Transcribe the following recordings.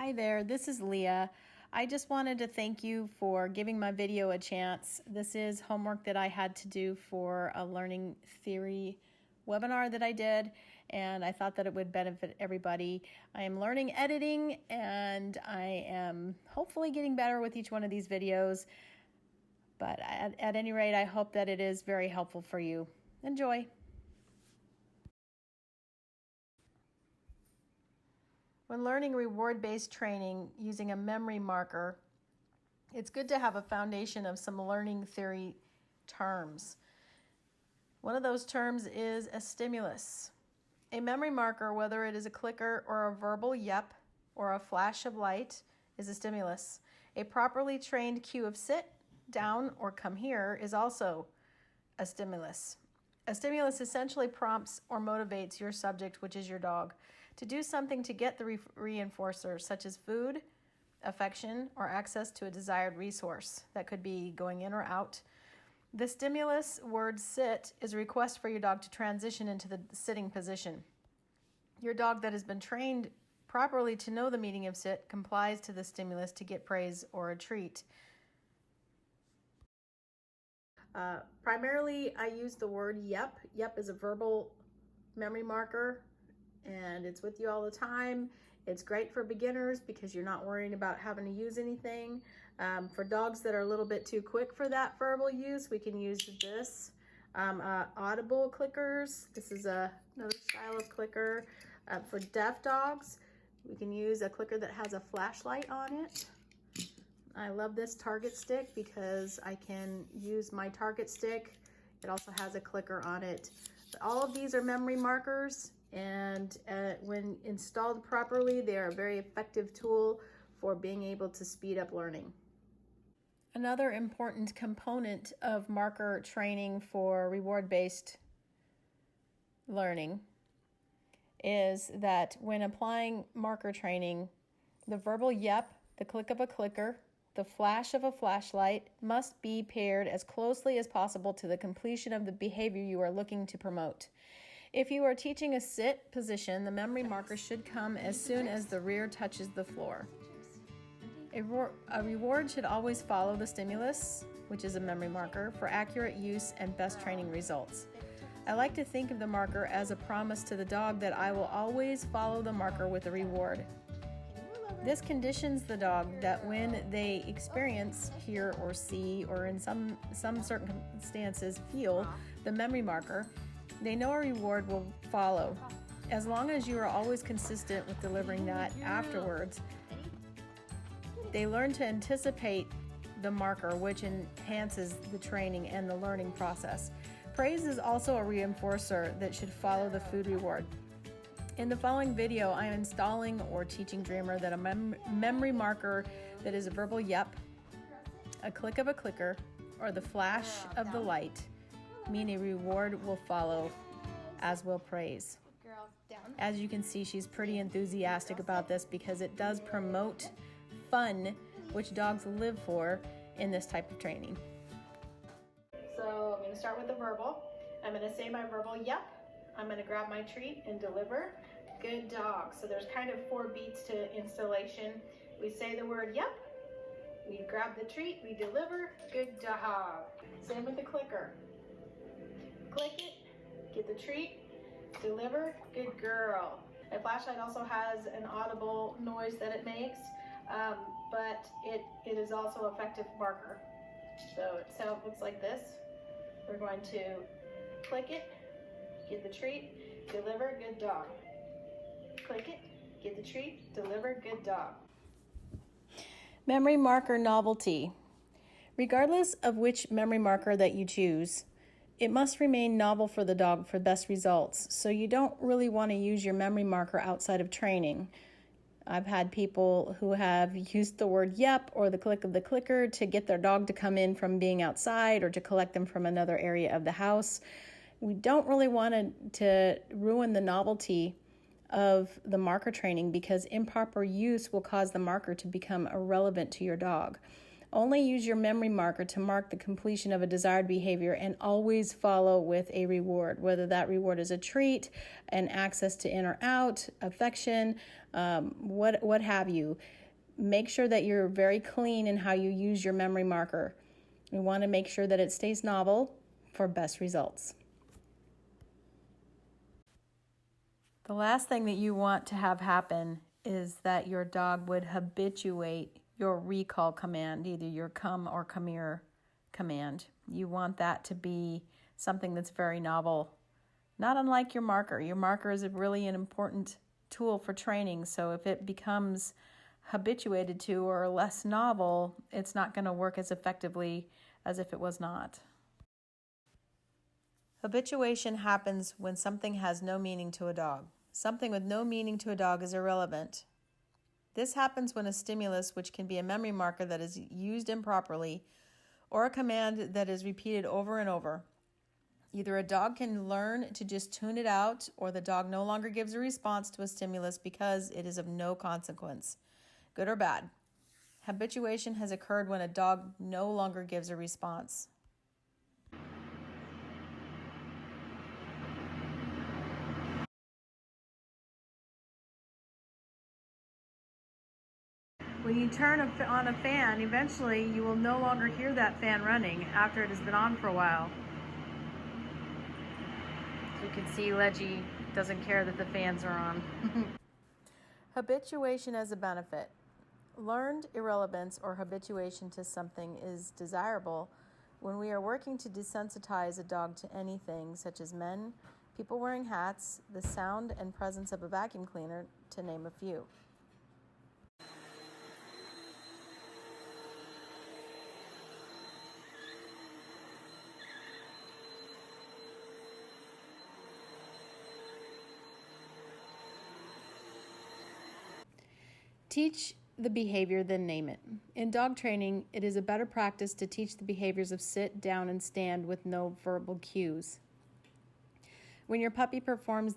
Hi there, this is Leah. I just wanted to thank you for giving my video a chance. This is homework that I had to do for a learning theory webinar that I did, and I thought that it would benefit everybody. I am learning editing, and I am hopefully getting better with each one of these videos. But at any rate, I hope that it is very helpful for you. Enjoy. When learning reward-based training using a memory marker, it's good to have a foundation of some learning theory terms. One of those terms is a stimulus. A memory marker, whether it is a clicker or a verbal yep or a flash of light, is a stimulus. A properly trained cue of sit, down, or come here is also a stimulus. A stimulus essentially prompts or motivates your subject, which is your dog, to do something to get the reinforcer, such as food, affection, or access to a desired resource. That could be going in or out. The stimulus word sit is a request for your dog to transition into the sitting position. Your dog that has been trained properly to know the meaning of sit complies to the stimulus to get praise or a treat. Primarily, I use the word yep. Yep is a verbal memory marker, and it's with you all the time. It's great for beginners because you're not worrying about having to use anything. For dogs that are a little bit too quick for that verbal use, we can use this. Audible clickers. This is another style of clicker. For deaf dogs, we can use a clicker that has a flashlight on it. I love this target stick because I can use my target stick. It also has a clicker on it. All of these are memory markers, and when installed properly, they are a very effective tool for being able to speed up learning. Another important component of marker training for reward-based learning is that when applying marker training, the verbal yep, the click of a clicker, the flash of a flashlight must be paired as closely as possible to the completion of the behavior you are looking to promote. If you are teaching a sit position, the memory marker should come as soon as the rear touches the floor. A reward should always follow the stimulus, which is a memory marker, for accurate use and best training results. I like to think of the marker as a promise to the dog that I will always follow the marker with a reward. This conditions the dog that when they experience, hear, or see, or in some circumstances feel the memory marker, they know a reward will follow. As long as you are always consistent with delivering that afterwards, they learn to anticipate the marker, which enhances the training and the learning process. Praise is also a reinforcer that should follow the food reward. In the following video, I am installing or teaching Dreamer that a memory marker that is a verbal yep, a click of a clicker, or the flash of the light mean a reward will follow, as will praise. As you can see, she's pretty enthusiastic about this because it does promote fun, which dogs live for in this type of training. So I'm going to start with the verbal. I'm going to say my verbal yep. I'm going to grab my treat and deliver. Good dog. So there's kind of 4 beats to installation. We say the word yep. We grab the treat. We deliver. Good dog. Same with the clicker. Click it. Get the treat. Deliver. Good girl. My flashlight also has an audible noise that it makes, but it is also an effective marker. So it looks like this. We're going to click it. Get the treat, deliver, good dog. Click it, get the treat, deliver, good dog. Memory marker novelty. Regardless of which memory marker that you choose, it must remain novel for the dog for best results. So you don't really want to use your memory marker outside of training. I've had people who have used the word yep or the click of the clicker to get their dog to come in from being outside or to collect them from another area of the house. We don't really want to ruin the novelty of the marker training because improper use will cause the marker to become irrelevant to your dog. Only use your memory marker to mark the completion of a desired behavior, and always follow with a reward, whether that reward is a treat, an access to in or out, affection, what have you. Make sure that you're very clean in how you use your memory marker. We want to make sure that it stays novel for best results. The last thing that you want to have happen is that your dog would habituate your recall command, either your come or come here command. You want that to be something that's very novel, not unlike your marker. Your marker is really an important tool for training, so if it becomes habituated to or less novel, it's not going to work as effectively as if it was not. Habituation happens when something has no meaning to a dog. Something with no meaning to a dog is irrelevant. This happens when a stimulus, which can be a memory marker that is used improperly, or a command that is repeated over and over. Either a dog can learn to just tune it out, or the dog no longer gives a response to a stimulus because it is of no consequence. Good or bad. Habituation has occurred when a dog no longer gives a response. When you turn on a fan, eventually you will no longer hear that fan running after it has been on for a while. As you can see, Leggy doesn't care that the fans are on. Habituation as a benefit. Learned irrelevance or habituation to something is desirable when we are working to desensitize a dog to anything, such as men, people wearing hats, the sound and presence of a vacuum cleaner, to name a few. Teach the behavior, then name it. In dog training, it is a better practice to teach the behaviors of sit, down, and stand with no verbal cues. When your puppy performs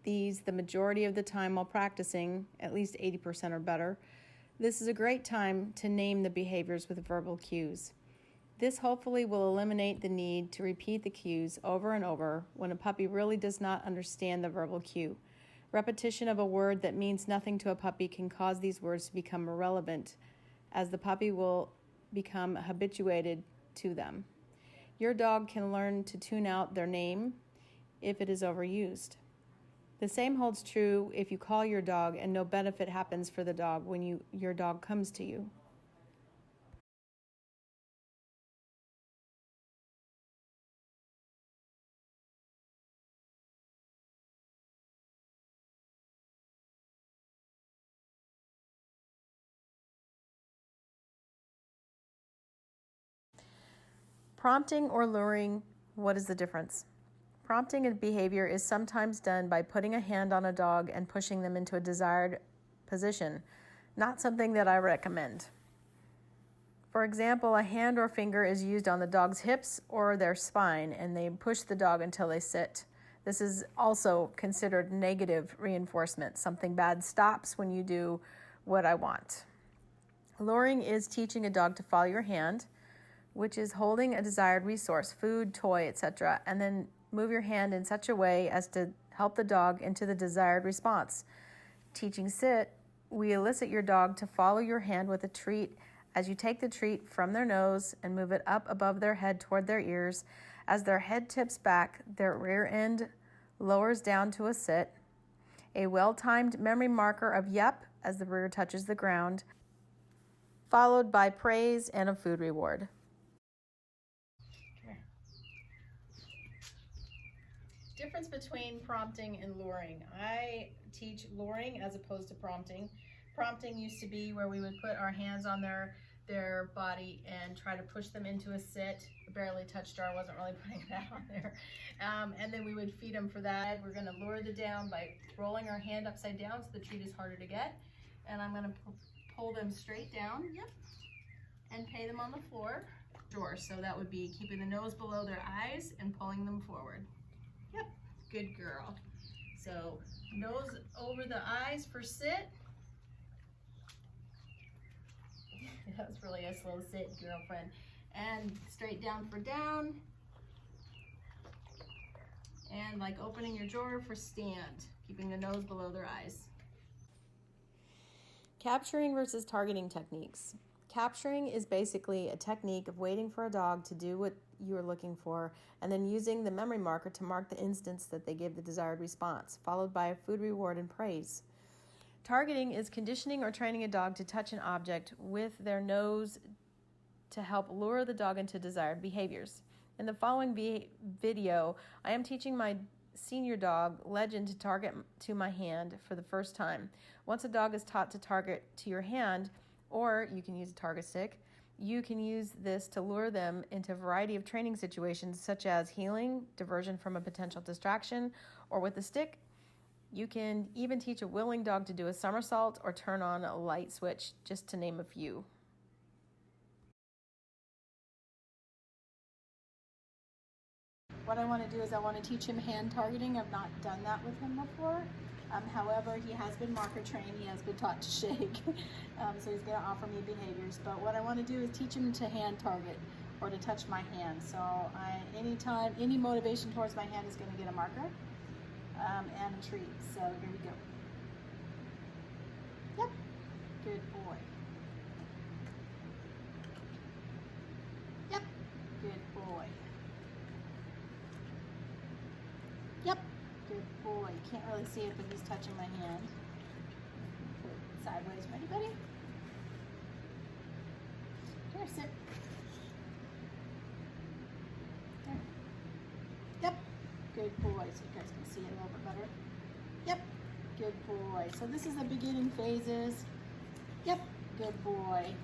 these the majority of the time while practicing, at least 80% or better, this is a great time to name the behaviors with verbal cues. This hopefully will eliminate the need to repeat the cues over and over when a puppy really does not understand the verbal cue. Repetition of a word that means nothing to a puppy can cause these words to become irrelevant, as the puppy will become habituated to them. Your dog can learn to tune out their name if it is overused. The same holds true if you call your dog and no benefit happens for the dog when your dog comes to you. Prompting or luring, what is the difference? Prompting a behavior is sometimes done by putting a hand on a dog and pushing them into a desired position, not something that I recommend. For example, a hand or finger is used on the dog's hips or their spine, and they push the dog until they sit. This is also considered negative reinforcement. Something bad stops when you do what I want. Luring is teaching a dog to follow your hand, which is holding a desired resource, food, toy, etc., and then move your hand in such a way as to help the dog into the desired response. Teaching sit, we elicit your dog to follow your hand with a treat as you take the treat from their nose and move it up above their head toward their ears. As their head tips back, their rear end lowers down to a sit. A well-timed memory marker of yep as the rear touches the ground, followed by praise and a food reward. Difference between prompting and luring. I teach luring as opposed to prompting. Prompting used to be where we would put our hands on their body and try to push them into a sit. Barely touched her, I wasn't really putting that on there. And then we would feed them for that. We're going to lure the down by rolling our hand upside down so the treat is harder to get. And I'm going to pull them straight down, yep, and pay them on the floor. So that would be keeping the nose below their eyes and pulling them forward. Yep, good girl. So nose over the eyes for sit. That was really a slow sit, girlfriend. And straight down for down. And like opening your drawer for stand, keeping the nose below their eyes. Capturing versus targeting techniques. Capturing is basically a technique of waiting for a dog to do what you are looking for and then using the memory marker to mark the instance that they gave the desired response, followed by a food reward and praise. Targeting is conditioning or training a dog to touch an object with their nose to help lure the dog into desired behaviors. In the following video, I am teaching my senior dog, Legend, to target to my hand for the first time. Once a dog is taught to target to your hand, or you can use a target stick, you can use this to lure them into a variety of training situations such as healing, diversion from a potential distraction, or with a stick. You can even teach a willing dog to do a somersault or turn on a light switch, just to name a few. What I want to do is I want to teach him hand targeting. I've not done that with him before. However, he has been marker trained. He has been taught to shake. So he's going to offer me behaviors. But what I want to do is teach him to hand target or to touch my hand. So anytime, any motivation towards my hand is going to get a marker and a treat. So here we go. Yep. Good boy. Yep. Good boy. Yep. Good boy. Can't really see it, but he's touching my hand. Put it sideways. Ready, buddy? Here, sit. There. Yep. Good boy. So you guys can see it a little bit better. Yep. Good boy. So this is the beginning phases. Yep. Good boy.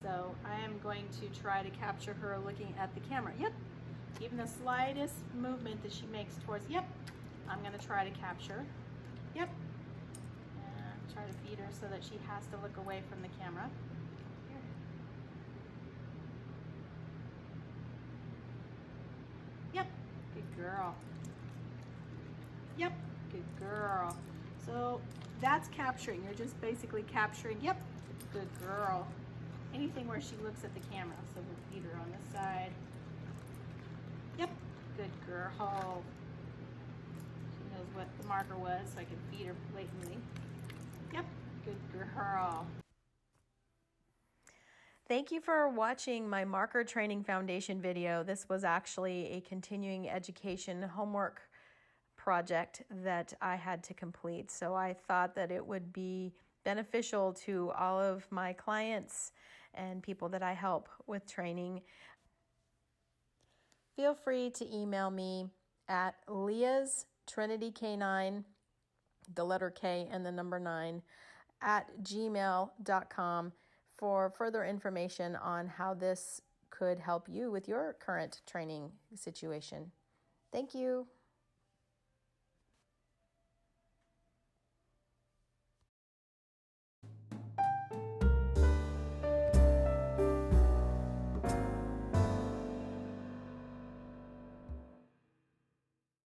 So I am going to try to capture her looking at the camera. Yep. Even the slightest movement that she makes towards, yep, I'm going to try to capture. Yep. And try to feed her so that she has to look away from the camera. Here. Yep. Good girl. Yep. Good girl. So that's capturing. You're just basically capturing, yep, good girl. Anything where she looks at the camera. So we'll feed her on this side. Yep, good girl. She knows what the marker was, so I can feed her blatantly. Yep, good girl. Thank you for watching my Marker Training Foundation video. This was actually a continuing education homework project that I had to complete. So I thought that it would be beneficial to all of my clients and people that I help with training. Feel free to email me at Leah's Trinity K9, the letter K and the number 9, at gmail.com for further information on how this could help you with your current training situation. Thank you.